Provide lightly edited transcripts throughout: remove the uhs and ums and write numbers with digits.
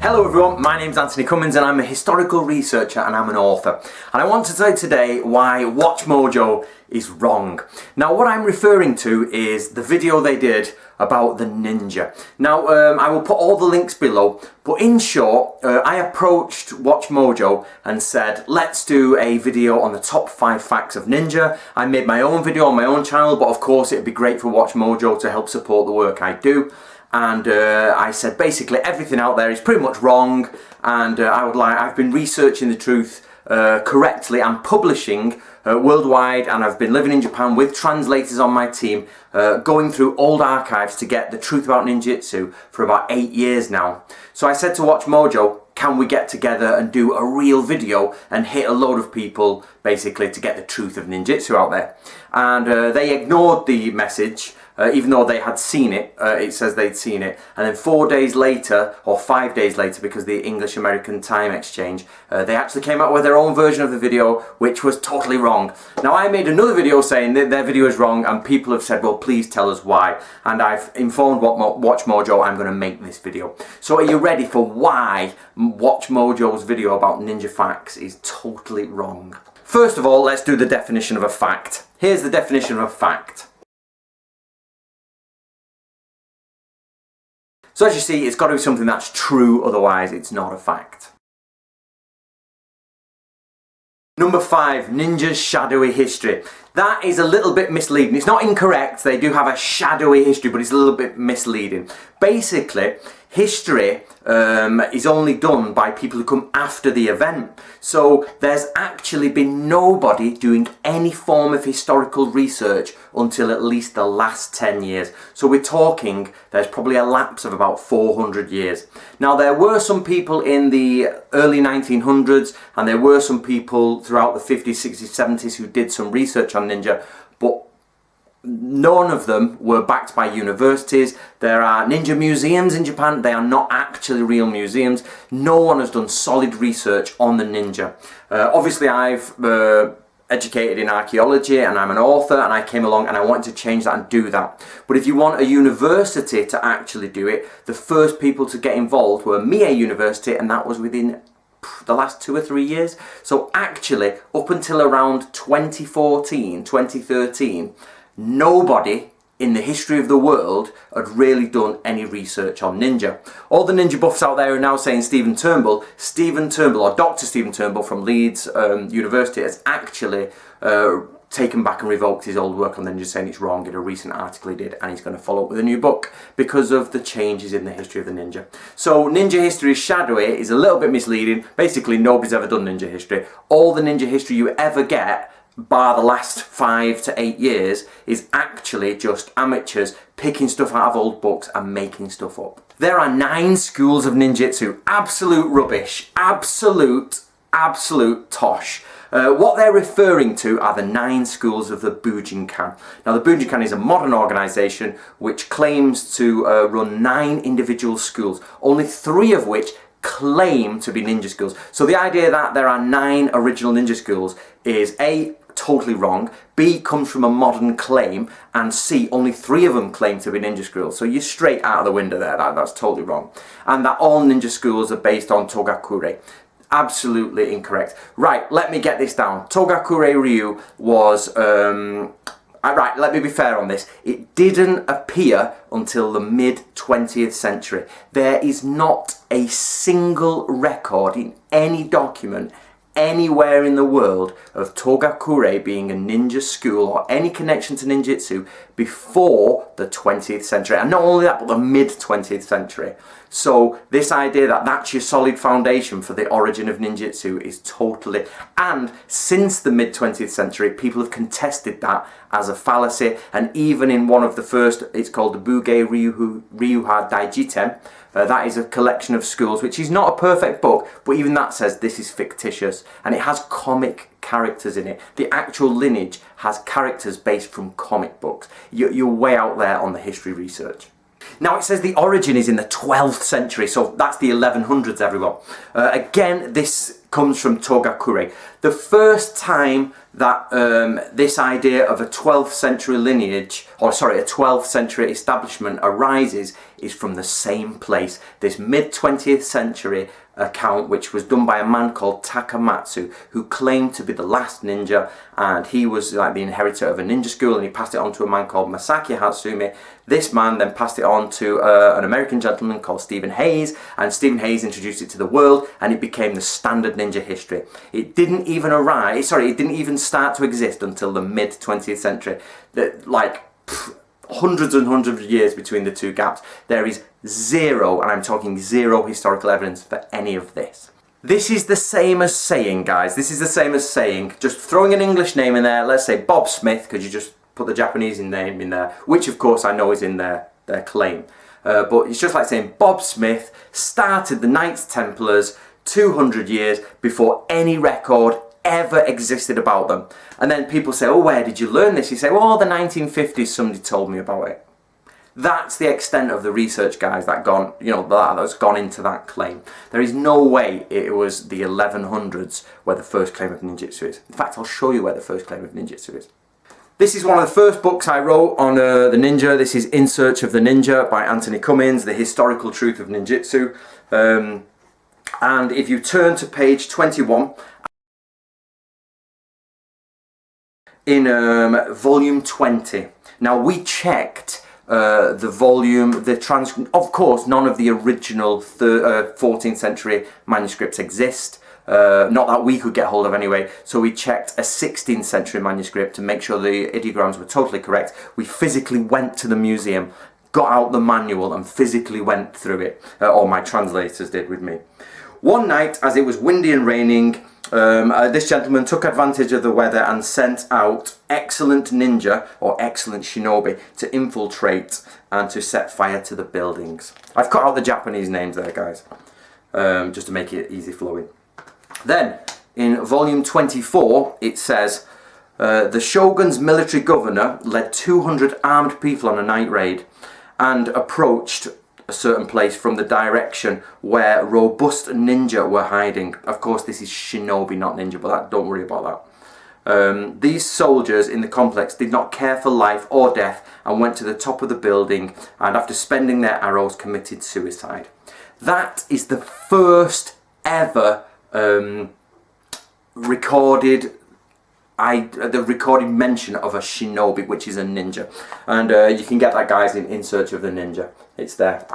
Hello everyone, my name's Anthony Cummins and I'm a historical researcher and I'm an author. And I want to tell you today why WatchMojo is wrong. Now what I'm referring to is the video they did about the ninja. Now I will put all the links below, but in short, I approached WatchMojo and said, let's do a video on the top 5 facts of ninja. I made my own video on my own channel, but of course it'd be great for WatchMojo to help support the work I do. And I said basically everything out there is pretty much wrong, and I've been researching the truth correctly and publishing worldwide, and I've been living in Japan with translators on my team, going through old archives to get the truth about ninjutsu for about 8 years now. So I said to WatchMojo, can we get together and do a real video and hit a load of people basically to get the truth of ninjutsu out there? And they ignored the message. Even though they had seen it, it says they'd seen it, and then 4 days later, or 5 days later, because the English-American time exchange, they actually came out with their own version of the video, which was totally wrong. Now I made another video saying that their video is wrong, and people have said, well, please tell us why, and I've informed WatchMojo I'm going to make this video. So are you ready for why WatchMojo's video about ninja facts is totally wrong? First of all, let's do the definition of a fact. Here's the definition of a fact. So as you see, it's got to be something that's true, otherwise it's not a fact. Number 5, ninja's shadowy history. That is a little bit misleading. It's not incorrect, they do have a shadowy history, but it's a little bit misleading. Basically, history is only done by people who come after the event. So there's actually been nobody doing any form of historical research until at least the last 10 years. So we're talking, there's probably a lapse of about 400 years. Now there were some people in the early 1900s, and there were some people throughout the 50s, 60s, 70s who did some research on ninja, but none of them were backed by universities. There are ninja museums in Japan. They are not actually real museums. No one has done solid research on the ninja. Obviously I've educated in archaeology and I'm an author, and I came along and I wanted to change that and do that. But if you want a university to actually do it, the first people to get involved were Mie University, and that was within the last 2 or 3 years. So actually up until around 2014, 2013, nobody in the history of the world had really done any research on ninja. All the ninja buffs out there are now saying Stephen Turnbull, or Dr. Stephen Turnbull from Leeds University has actually taken back and revoked his old work on ninja, saying it's wrong in a recent article he did, and he's going to follow up with a new book because of the changes in the history of the ninja. So ninja history is shadowy, is a little bit misleading. Basically nobody's ever done ninja history. All the ninja history you ever get, bar the last 5 to 8 years, is actually just amateurs picking stuff out of old books and making stuff up. There are 9 schools of ninjutsu. Absolute rubbish. Absolute tosh. What they're referring to are the 9 schools of the Bujinkan. Now the Bujinkan is a modern organisation which claims to run 9 individual schools, only 3 of which claim to be ninja schools. So the idea that there are 9 original ninja schools is A, totally wrong, B, comes from a modern claim, and C, only 3 of them claim to be ninja schools. So you're straight out of the window there, that's totally wrong. And that all ninja schools are based on Togakure. Absolutely incorrect. Right, let me get this down. Togakure Ryu was, right, let me be fair on this. It didn't appear until the mid-20th century. There is not a single record in any document anywhere in the world of Togakure being a ninja school or any connection to ninjutsu before the 20th century. And not only that, but the mid-20th century. So this idea that that's your solid foundation for the origin of ninjutsu is totally... And since the mid-20th century, people have contested that as a fallacy. And even in one of the first, it's called the Bugei Ryuha Daijiten, that is a collection of schools, which is not a perfect book, but even that says this is fictitious. And it has comic characters in it. The actual lineage has characters based from comic books. You're way out there on the history research. Now it says the origin is in the 12th century, so that's the 1100s, everyone. Again, this comes from Togakure. The first time that this idea of a 12th century lineage, or sorry, a 12th century establishment arises is from the same place. This mid-20th century account, which was done by a man called Takamatsu, who claimed to be the last ninja, and he was like the inheritor of a ninja school, and he passed it on to a man called Masaki Hatsumi. This man then passed it on to an American gentleman called Stephen Hayes, and Stephen Hayes introduced it to the world, and it became the standard ninja history. It didn't even it didn't even start to exist until the mid-20th century. Hundreds and hundreds of years between the two gaps. There is zero, and I'm talking zero, historical evidence for any of this. This is the same as saying, guys, this is the same as saying, just throwing an English name in there, let's say Bob Smith, because you just put the Japanese name in there, which of course I know is in their claim. But it's just like saying Bob Smith started the Knights Templars 200 years before any record ever existed about them. And then people say, oh, where did you learn this? You say, well, the 1950s, somebody told me about it. That's the extent of the research, guys, that's gone into that claim. There is no way it was the 1100s where the first claim of ninjutsu is. In fact, I'll show you where the first claim of ninjutsu is. This is one of the first books I wrote on the ninja. This is In Search of the Ninja by Anthony Cummins, The Historical Truth of Ninjutsu. And if you turn to page 21, in volume 20. Now we checked the volume, of course none of the original 14th century manuscripts exist, not that we could get hold of anyway, so we checked a 16th century manuscript to make sure the ideograms were totally correct. We physically went to the museum, got out the manual and physically went through it, or my translators did with me. One night, as it was windy and raining, this gentleman took advantage of the weather and sent out excellent ninja, or excellent shinobi, to infiltrate and to set fire to the buildings. I've cut out the Japanese names there, guys, just to make it easy flowing. Then, in volume 24, it says, the shogun's military governor led 200 armed people on a night raid and approached a certain place from the direction where robust ninja were hiding. Of course, this is shinobi, not ninja, but don't worry about that. These soldiers in the complex did not care for life or death and went to the top of the building, and after spending their arrows committed suicide. That is the first ever recorded mention of a shinobi, which is a ninja, and you can get that, guys, in Search of the Ninja. It's there.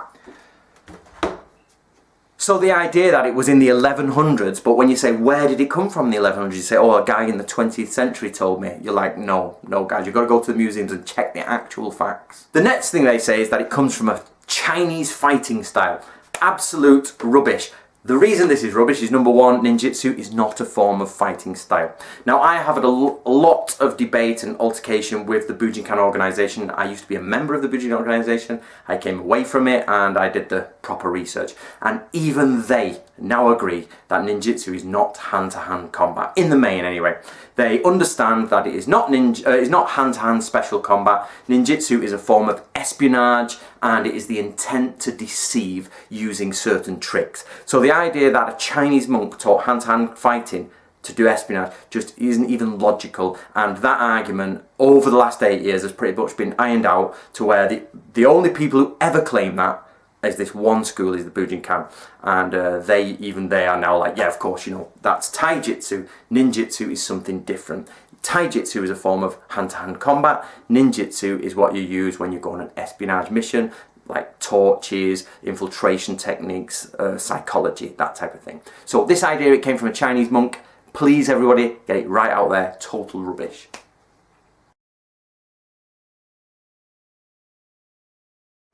So the idea that it was in the 1100s, but when you say where did it come from in the 1100s, you say, oh, a guy in the 20th century told me. You're like, no guys, you've got to go to the museums and check the actual facts. The next thing they say is that it comes from a Chinese fighting style. Absolute rubbish. The reason this is rubbish is, number one, ninjutsu is not a form of fighting style. Now, I have had a lot of debate and altercation with the Bujinkan organisation. I used to be a member of the Bujinkan organisation. I came away from it and I did the proper research. And even they now agree that ninjutsu is not hand-to-hand combat, in the main anyway. They understand that it is not hand-to-hand special combat. Ninjutsu is a form of espionage, and it is the intent to deceive using certain tricks. So the idea that a Chinese monk taught hand-to-hand fighting to do espionage just isn't even logical, and that argument over the last 8 years has pretty much been ironed out to where the only people who ever claim that is this one school, is the Bujinkan, and they are now like, yeah, of course, that's taijutsu. Ninjutsu is something different. Taijutsu is a form of hand-to-hand combat. Ninjutsu is what you use when you go on an espionage mission, like torches, infiltration techniques, psychology, that type of thing. So this idea, it came from a Chinese monk. Please, everybody, get it right out there. Total rubbish.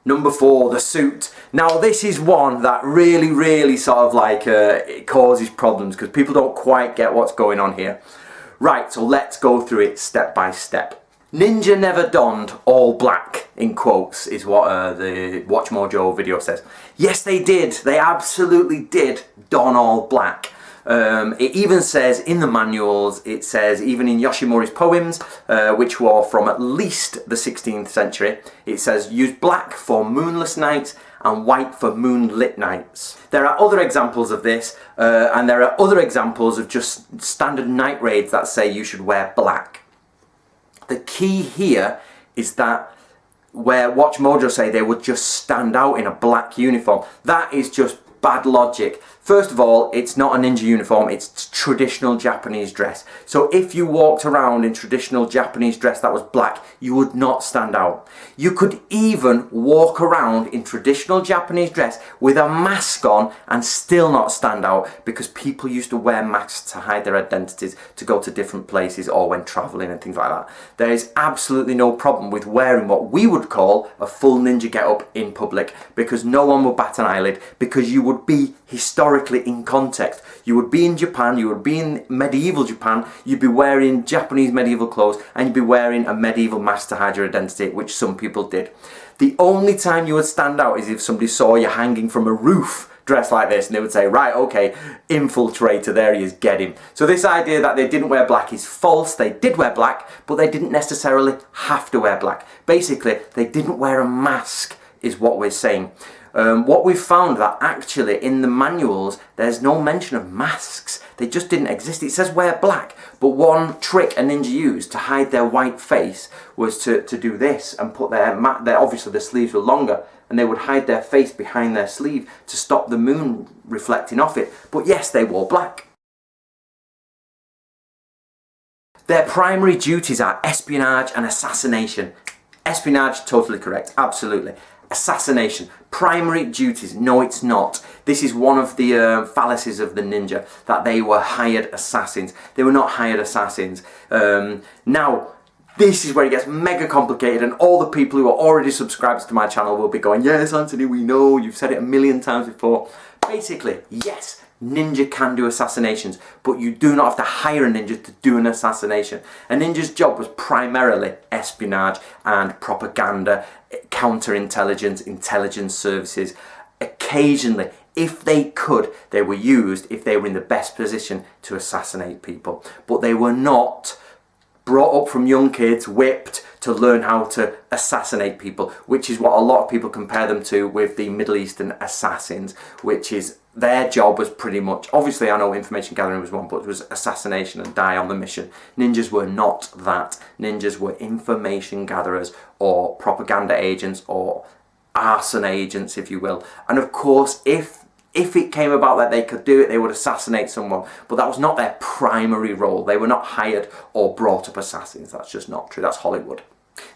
Number 4, the suit. Now this is one that really sort of like it causes problems because people don't quite get what's going on here. Right, so let's go through it step by step. Ninja never donned all black, in quotes, is what the WatchMojo video says. Yes, they did. They absolutely did don all black. It even says in the manuals, it says even in Yoshimori's poems, which were from at least the 16th century, it says use black for moonless nights and white for moonlit nights. There are other examples of this, and there are other examples of just standard night raids that say you should wear black. The key here is that where WatchMojo say they would just stand out in a black uniform, that is just bad logic. First of all, it's not a ninja uniform, it's traditional Japanese dress. So if you walked around in traditional Japanese dress that was black, you would not stand out. You could even walk around in traditional Japanese dress with a mask on and still not stand out, because people used to wear masks to hide their identities, to go to different places or when traveling and things like that. There is absolutely no problem with wearing what we would call a full ninja get-up in public, because no one would bat an eyelid, because you would be historically in context. You would be in Japan, you would be in medieval Japan, you'd be wearing Japanese medieval clothes, and you'd be wearing a medieval mask to hide your identity, which some people did. The only time you would stand out is if somebody saw you hanging from a roof dressed like this, and they would say, right, okay, infiltrator, there he is, get him. So this idea that they didn't wear black is false. They did wear black, but they didn't necessarily have to wear black. Basically, they didn't wear a mask, is what we're saying. What we've found that actually in the manuals there's no mention of masks. They just didn't exist. It says wear black, but one trick a ninja used to hide their white face was to do this and put their obviously the sleeves were longer, and they would hide their face behind their sleeve to stop the moon reflecting off it. But yes, they wore black. Their primary duties are espionage and assassination. Espionage, totally correct, absolutely. Assassination, primary duties, no it's not. This is one of the fallacies of the ninja, that they were hired assassins. They were not hired assassins. Now, this is where it gets mega complicated, and all the people who are already subscribed to my channel will be going, yes Anthony, we know, you've said it a million times before. Basically, yes, ninja can do assassinations, but you do not have to hire a ninja to do an assassination. A ninja's job was primarily espionage and propaganda, counterintelligence, intelligence services. Occasionally, if they could, they were used if they were in the best position to assassinate people. But they were not brought up from young kids, whipped to learn how to assassinate people, which is what a lot of people compare them to with the Middle Eastern assassins, which is their job was pretty much, obviously I know information gathering was one, but it was assassination and die on the mission. Ninjas were not that. Ninjas were information gatherers or propaganda agents or arson agents, if you will. And of course, if it came about that they could do it, they would assassinate someone, but that was not their primary role. They were not hired or brought up assassins. That's just not true. That's Hollywood.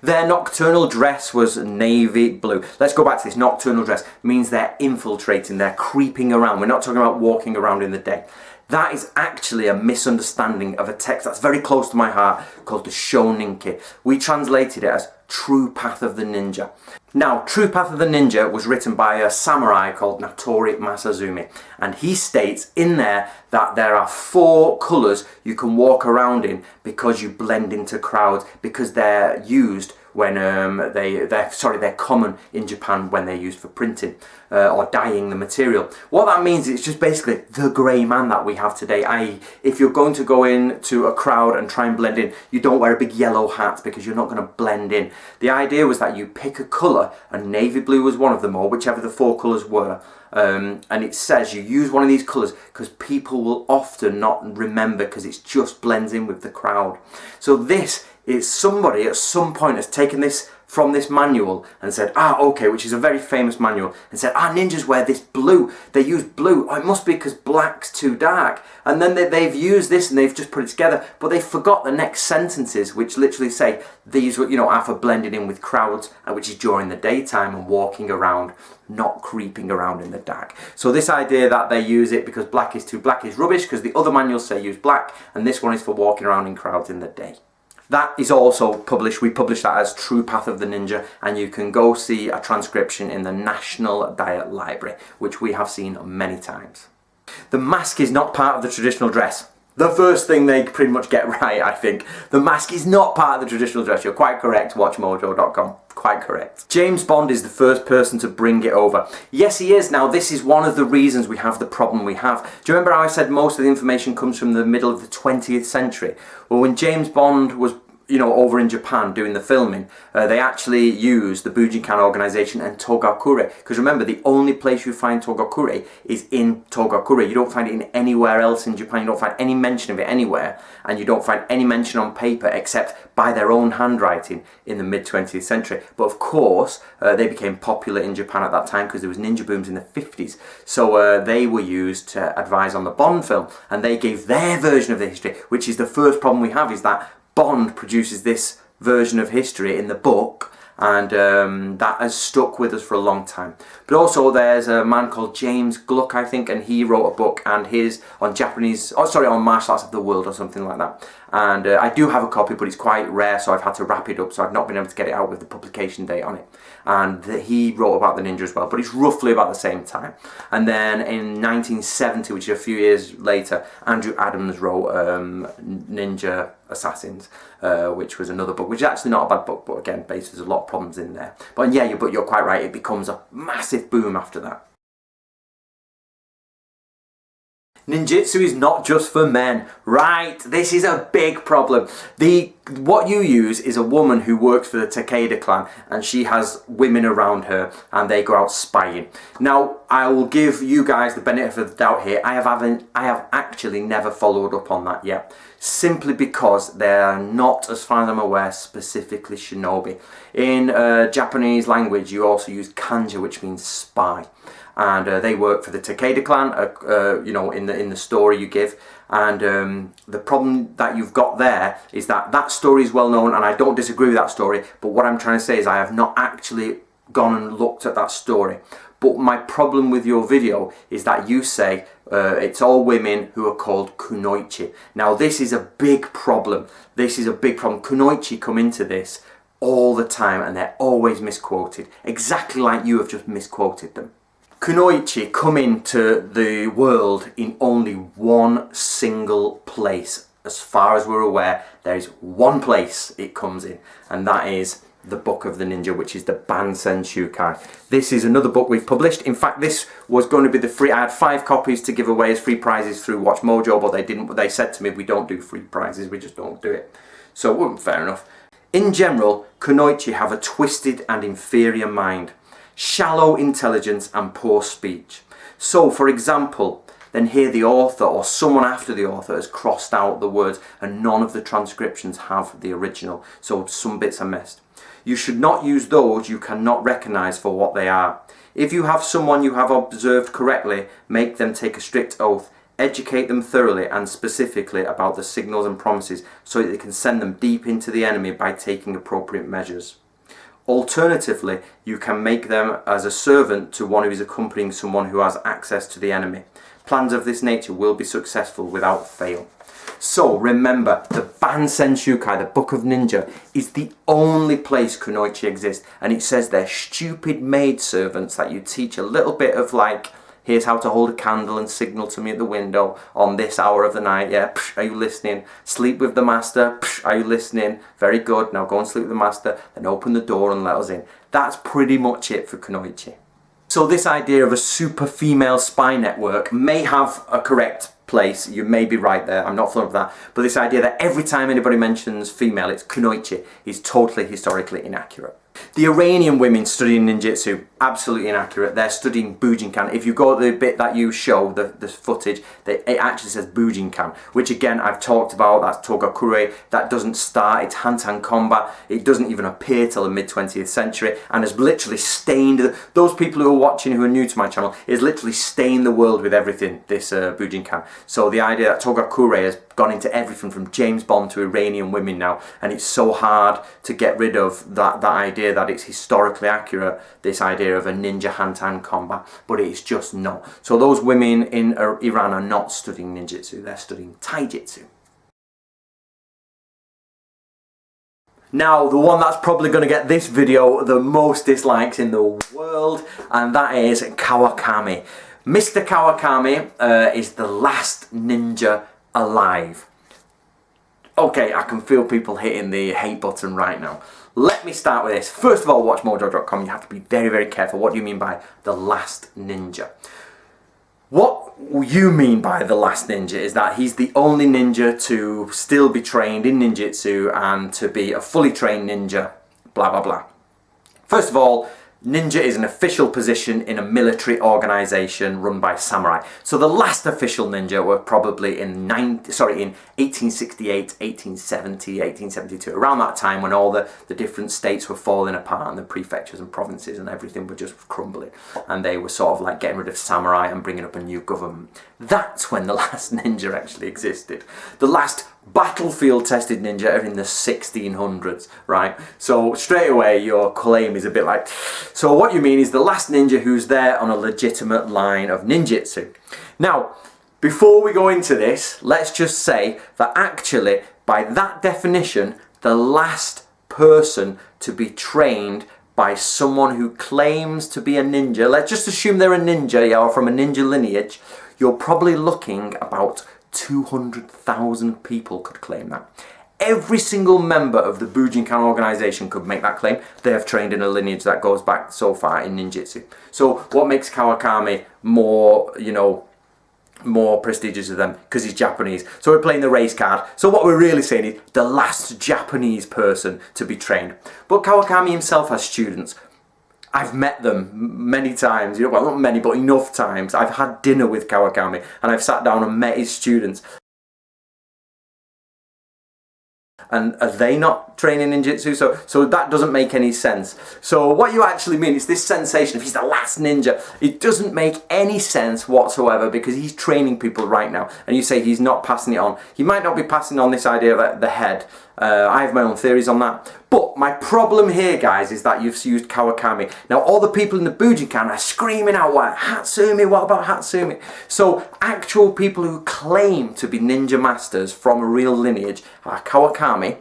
Their nocturnal dress was navy blue. Let's go back to this. Nocturnal dress means they're infiltrating, they're creeping around. We're not talking about walking around in the day. That is actually a misunderstanding of a text that's very close to my heart called the Shoninki. We translated it as True Path of the Ninja. Now, True Path of the Ninja was written by a samurai called Natori Masazumi, and he states in there that there are 4 colours you can walk around in because you blend into crowds, because they're used when they're common in Japan when they're used for printing or dyeing the material. What that means is it's just basically the grey man that we have today, i.e. if you're going to go into a crowd and try and blend in, you don't wear a big yellow hat because you're not going to blend in. The idea was that you pick a colour, and navy blue was one of them, or whichever the 4 colours were, and it says you use one of these colours because people will often not remember because it just blends in with the crowd. So this is somebody at some point has taken this from this manual and said, okay, which is a very famous manual, and said, ninjas wear this blue, they use blue, it must be because black's too dark. And then they've used this and they've just put it together, but they forgot the next sentences, which literally say these are for blending in with crowds, which is during the daytime and walking around, not creeping around in the dark. So this idea that they use it because black is rubbish, because the other manuals say use black, and this one is for walking around in crowds in the day. That is also published. We published that as True Path of the Ninja, and you can go see a transcription in the National Diet Library, which we have seen many times. The mask is not part of the traditional dress. The first thing they pretty much get right, I think. The mask is not part of the traditional dress. You're quite correct, WatchMojo.com. Quite correct. James Bond is the first person to bring it over. Yes, he is. Now, this is one of the reasons we have the problem we have. Do you remember how I said most of the information comes from the middle of the 20th century? Well, when James Bond was over in Japan doing the filming, they actually used the Bujinkan organization and Togakure. Because remember, the only place you find Togakure is in Togakure. You don't find it in anywhere else in Japan. You don't find any mention of it anywhere. And you don't find any mention on paper except by their own handwriting in the mid-20th century. But of course, they became popular in Japan at that time because there was ninja booms in the 50s. So they were used to advise on the Bond film. And they gave their version of the history, which is the first problem we have, is that Bond produces this version of history in the book, and that has stuck with us for a long time. But also there's a man called James Gluck, I think, and he wrote a book and his on on martial arts of the world or something like that. And I do have a copy, but it's quite rare, so I've had to wrap it up, so I've not been able to get it out with the publication date on it. And he wrote about the ninja as well, but it's roughly about the same time. And then in 1970, which is a few years later, Andrew Adams wrote Ninja Assassins, which was another book, which is actually not a bad book, but again, there's a lot of problems in there. But yeah, but you're quite right, it becomes a massive boom after that. Ninjutsu is not just for men. Right, this is a big problem. What you use is a woman who works for the Takeda clan, and she has women around her and they go out spying. Now, I will give you guys the benefit of the doubt here. I have actually never followed up on that yet, simply because they are not, as far as I'm aware, specifically shinobi. In Japanese language, you also use kanji, which means spy. And they work for the Takeda clan, in the story you give. And the problem that you've got there is that story is well known, and I don't disagree with that story. But what I'm trying to say is I have not actually gone and looked at that story. But my problem with your video is that you say it's all women who are called kunoichi. Now, this is a big problem. This is a big problem. Kunoichi come into this all the time, and they're always misquoted, exactly like you have just misquoted them. Kunoichi come into the world in only one single place. As far as we're aware, there is one place it comes in, and that is the Book of the Ninja, which is the Bansen Shukai. This is another book we've published. In fact, this was going to be the free. I had 5 copies to give away as free prizes through WatchMojo, but they didn't. They said to me, we don't do free prizes, we just don't do it. So, fair enough. In general, kunoichi have a twisted and inferior mind, shallow intelligence and poor speech. So, for example, then here the author or someone after the author has crossed out the words, and none of the transcriptions have the original, so some bits are missed. You should not use those you cannot recognize for what they are. If you have someone you have observed correctly, make them take a strict oath. Educate them thoroughly and specifically about the signals and promises so that they can send them deep into the enemy by taking appropriate measures. Alternatively, you can make them as a servant to one who is accompanying someone who has access to the enemy. Plans of this nature will be successful without fail. So remember, the Bansen Shukai, the Book of Ninja, is the only place kunoichi exists, and it says they're stupid maidservants that you teach a little bit of, like, here's how to hold a candle and signal to me at the window on this hour of the night. Yeah, psh, are you listening? Sleep with the master. Psh, are you listening? Very good. Now go and sleep with the master. Then open the door and let us in. That's pretty much it for kunoichi. So this idea of a super female spy network may have a correct place. You may be right there. I'm not full of that. But this idea that every time anybody mentions female, it's kunoichi, is totally historically inaccurate. The Iranian women studying ninjutsu, absolutely inaccurate. They're studying Bujinkan. If you go to the bit that you show, the footage, it actually says Bujinkan, which again I've talked about. That's Togakure. That doesn't start. It's hand-to-hand combat. It doesn't even appear till the mid-20th century, and has literally stained those people who are watching who are new to my channel. Is literally stained the world with everything. This Bujinkan. So the idea that Togakure has gone into everything from James Bond to Iranian women now, and it's so hard to get rid of that idea that it's historically accurate, this idea of a ninja hand-to-hand combat, but it's just not. So those women in Iran are not studying ninjutsu, they're studying taijutsu. Now, the one that's probably going to get this video the most dislikes in the world, and that is Kawakami. Mr. Kawakami is the last ninja alive. Okay, I can feel people hitting the hate button right now. Let me start with this. First of all, WatchMojo.com, you have to be very, very careful. What do you mean by the last ninja? What you mean by the last ninja is that he's the only ninja to still be trained in ninjutsu and to be a fully trained ninja, blah, blah, blah. First of all, ninja is an official position in a military organization run by samurai. So the last official ninja were probably in 1868, 1870, 1872, around that time when all the different states were falling apart and the prefectures and provinces and everything were just crumbling. And they were sort of like getting rid of samurai and bringing up a new government. That's when the last ninja actually existed. The last battlefield tested ninja are in the 1600s, right? So straight away your claim is a bit like, so what you mean is the last ninja who's there on a legitimate line of ninjutsu. Now, before we go into this, let's just say that actually, by that definition, the last person to be trained by someone who claims to be a ninja, let's just assume they're a ninja, yeah, or from a ninja lineage, you're probably looking about 200,000 people could claim that. Every single member of the Bujinkan organization could make that claim. They have trained in a lineage that goes back so far in ninjutsu. So what makes Kawakami more, more prestigious to them? Because he's Japanese. So we're playing the race card. So what we're really saying is the last Japanese person to be trained. But Kawakami himself has students. I've met them many times, well, not many, but enough times. I've had dinner with Kawakami and I've sat down and met his students. And are they not training ninjutsu? So that doesn't make any sense. So what you actually mean is this sensation of he's the last ninja. It doesn't make any sense whatsoever because he's training people right now. And you say he's not passing it on. He might not be passing on this idea of the head. I have my own theories on that. But my problem here, guys, is that you've used Kawakami. Now, all the people in the Bujinkan are screaming out, what, Hatsumi, what about Hatsumi? So, actual people who claim to be ninja masters from a real lineage are Kawakami,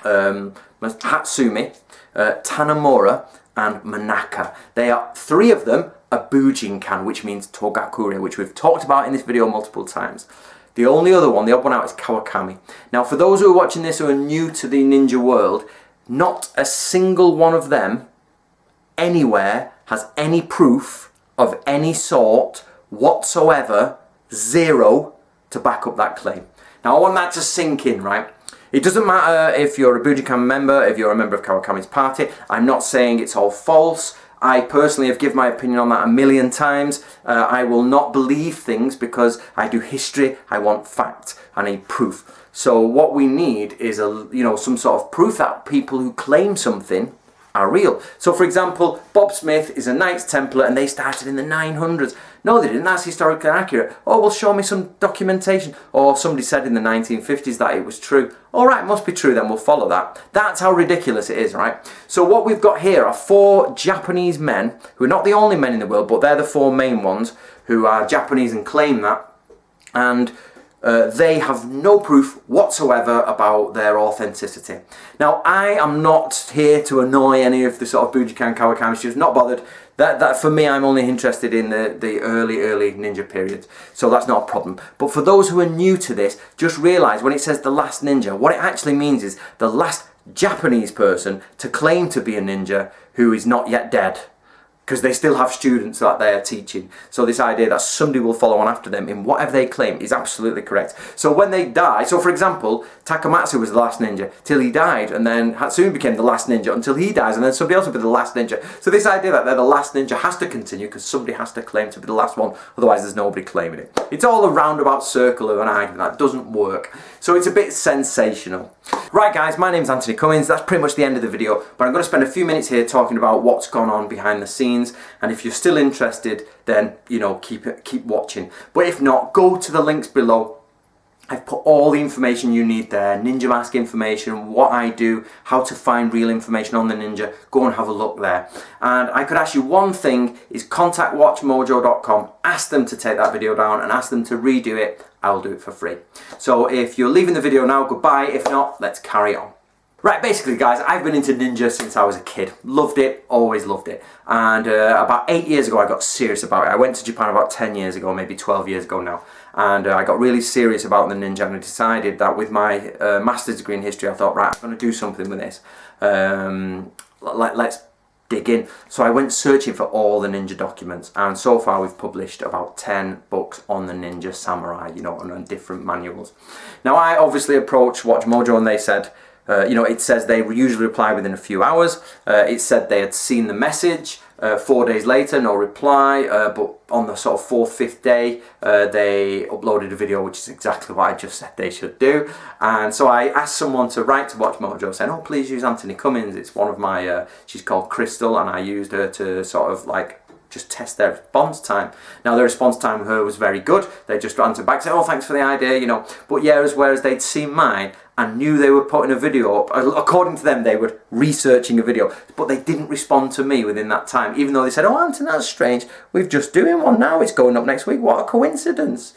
Hatsumi, Tanemura, and Manaka. They are, three of them are Bujinkan, which means Togakure, which we've talked about in this video multiple times. The only other one, the odd one out, is Kawakami. Now, for those who are watching this who are new to the ninja world, not a single one of them anywhere has any proof of any sort whatsoever, zero, to back up that claim. Now, I want that to sink in, right? It doesn't matter if you're a Bujinkan member, if you're a member of Kawakami's party. I'm not saying it's all false. I personally have given my opinion on that a million times. I will not believe things because I do history. I want fact. I need proof. So what we need is some sort of proof that people who claim something are real. So for example, Bob Smith is a Knights Templar and they started in the 900s. No, they didn't. That's historically accurate. Oh, well, show me some documentation. Or somebody said in the 1950s that it was true. All right, must be true then. We'll follow that. That's how ridiculous it is, right? So what we've got here are 4 Japanese men who are not the only men in the world, but they're the 4 main ones who are Japanese and claim that. And they have no proof whatsoever about their authenticity. Now, I am not here to annoy any of the sort of Bujinkan Kawakami students, not bothered. That for me, I'm only interested in the early ninja period, so that's not a problem. But for those who are new to this, just realise when it says the last ninja, what it actually means is the last Japanese person to claim to be a ninja who is not yet dead. Because they still have students that they are teaching. So this idea that somebody will follow on after them in whatever they claim is absolutely correct. So when they die, so for example, Takamatsu was the last ninja till he died, and then Hatsumi became the last ninja until he dies, and then somebody else will be the last ninja. So this idea that they're the last ninja has to continue because somebody has to claim to be the last one, otherwise there's nobody claiming it. It's all a roundabout circle of an argument that doesn't work. So it's a bit sensational. Right guys, my name's Anthony Cummins. That's pretty much the end of the video, but I'm going to spend a few minutes here talking about what's gone on behind the scenes, and if you're still interested, then keep watching. But if not, go to the links below. I've put all the information you need there, Ninja Mask information, what I do, how to find real information on the ninja. Go and have a look there. And I could ask you one thing, is contact WatchMojo.com, ask them to take that video down and ask them to redo it. I'll do it for free. So if you're leaving the video now, goodbye. If not, let's carry on. Right, basically guys, I've been into ninja since I was a kid. Loved it, always loved it. And about 8 years ago I got serious about it. I went to Japan about 10 years ago, maybe 12 years ago now. And I got really serious about the ninja, and I decided that with my master's degree in history, I thought, right, I'm going to do something with this. Let's dig in. So I went searching for all the ninja documents, and so far we've published about 10 books on the ninja samurai, you know, on different manuals. Now I obviously approached WatchMojo, and they said, you know, it says they usually reply within a few hours. It said they had seen the message. 4 days later, no reply, but on the sort of 4th, 5th day, they uploaded a video, which is exactly what I just said they should do. And so I asked someone to write to WatchMojo saying, oh, please use Anthony Cummins. It's one of my, she's called Crystal, and I used her to sort of like just test their response time. Now their response time with her was very good. They just answered back, said, oh, thanks for the idea, you know. But yeah, whereas they'd seen mine and knew they were putting a video up, according to them they were researching a video, but they didn't respond to me within that time, even though they said, oh Anthony, that's strange, we're just doing one now, it's going up next week, what a coincidence.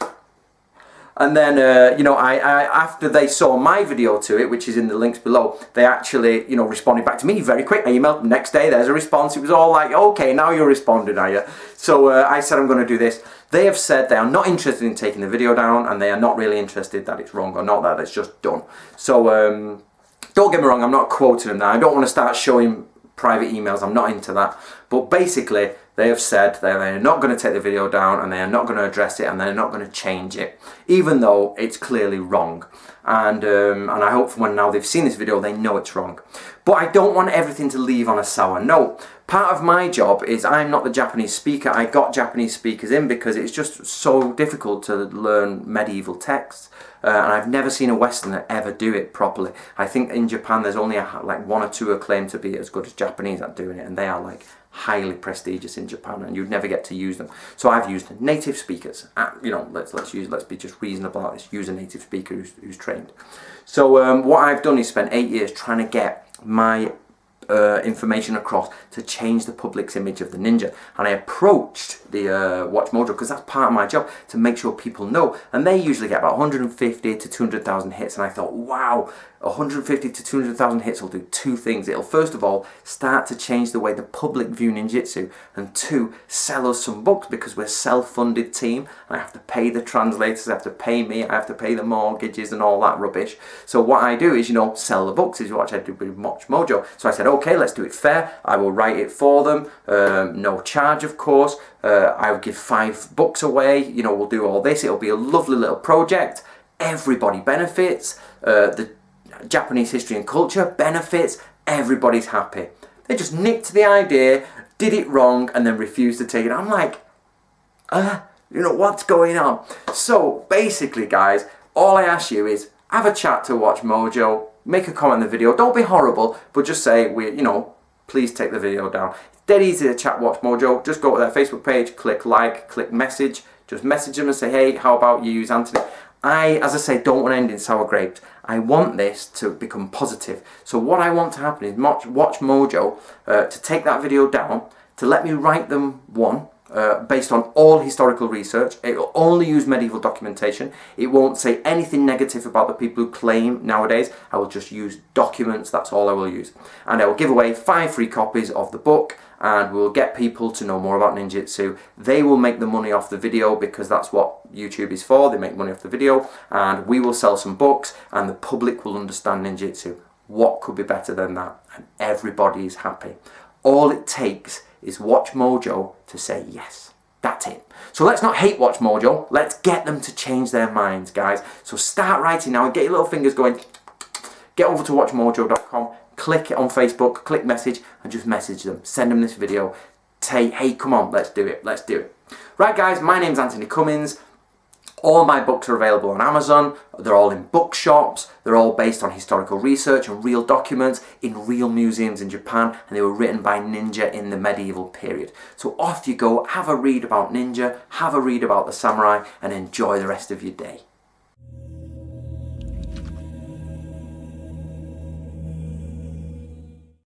And then, you know, I after they saw my video to it, which is in the links below, they actually, you know, responded back to me very quick. I emailed them next day, there's a response. It was all like, okay, now you're responding, are you? So I said, I'm going to do this. They have said they are not interested in taking the video down, and they are not really interested that it's wrong or not that it's just done. So don't get me wrong, I'm not quoting them now. I don't want to start showing private emails, I'm not into that. But basically, they have said they're not going to take the video down, and they are not going to address it, and they're not going to change it, even though it's clearly wrong. And I hope when now they've seen this video, they know it's wrong. But I don't want everything to leave on a sour note. Part of my job is I'm not the Japanese speaker. I got Japanese speakers in because it's just so difficult to learn medieval texts. And I've never seen a Westerner ever do it properly. I think in Japan there's only like 1 or 2 are claimed to be as good as Japanese at doing it, and they are like highly prestigious in Japan, and you'd never get to use them. So I've used native speakers. You know, let's be just reasonable about this. Use a native speaker who's trained. So what I've done is spent 8 years trying to get my information across to change the public's image of the ninja, and I approached the WatchMojo because that's part of my job, to make sure people know, and they usually get about 150 to 200,000 hits, and I thought, wow, 150 to 200,000 hits will do 2 things. It'll first of all start to change the way the public view ninjutsu, and 2, sell us some books, because we're a self-funded team. I have to pay the translators, I have to pay me, I have to pay the mortgages and all that rubbish. So what I do is, you know, sell the books, is what I do with WatchMojo. So I said, okay, let's do it fair. I will write it for them, no charge of course. I will give 5 books away, you know, we'll do all this. It'll be a lovely little project. Everybody benefits. The Japanese history and culture benefits, everybody's happy. They just nicked the idea, did it wrong, and then refused to take it. I'm like, you know, what's going on? So basically guys, all I ask you is have a chat to WatchMojo, make a comment in the video, don't be horrible, but just say, you know, please take the video down. It's dead easy to chat WatchMojo. Just go to their Facebook page, click like, click message, just message them and say, hey, how about you use Anthony? As I say, don't want to end in sour grapes. I want this to become positive. So what I want to happen is WatchMojo to take that video down, to let me write them one based on all historical research. It will only use medieval documentation. It won't say anything negative about the people who claim nowadays. I will just use documents, that's all I will use. And I will give away 5 free copies of the book, and we'll get people to know more about ninjutsu. They will make the money off the video, because that's what YouTube is for. They make money off the video, and we will sell some books, and the public will understand ninjutsu. What could be better than that? And everybody is happy. All it takes is WatchMojo to say yes. That's it. So let's not hate WatchMojo. Let's get them to change their minds, guys. So start writing now and get your little fingers going. Get over to watchmojo.com. Click it on Facebook, click message, and just message them. Send them this video. Say, hey, come on, let's do it. Let's do it. Right, guys, my name's Anthony Cummins. All my books are available on Amazon. They're all in bookshops. They're all based on historical research and real documents in real museums in Japan, and they were written by ninja in the medieval period. So off you go, have a read about ninja, have a read about the samurai, and enjoy the rest of your day.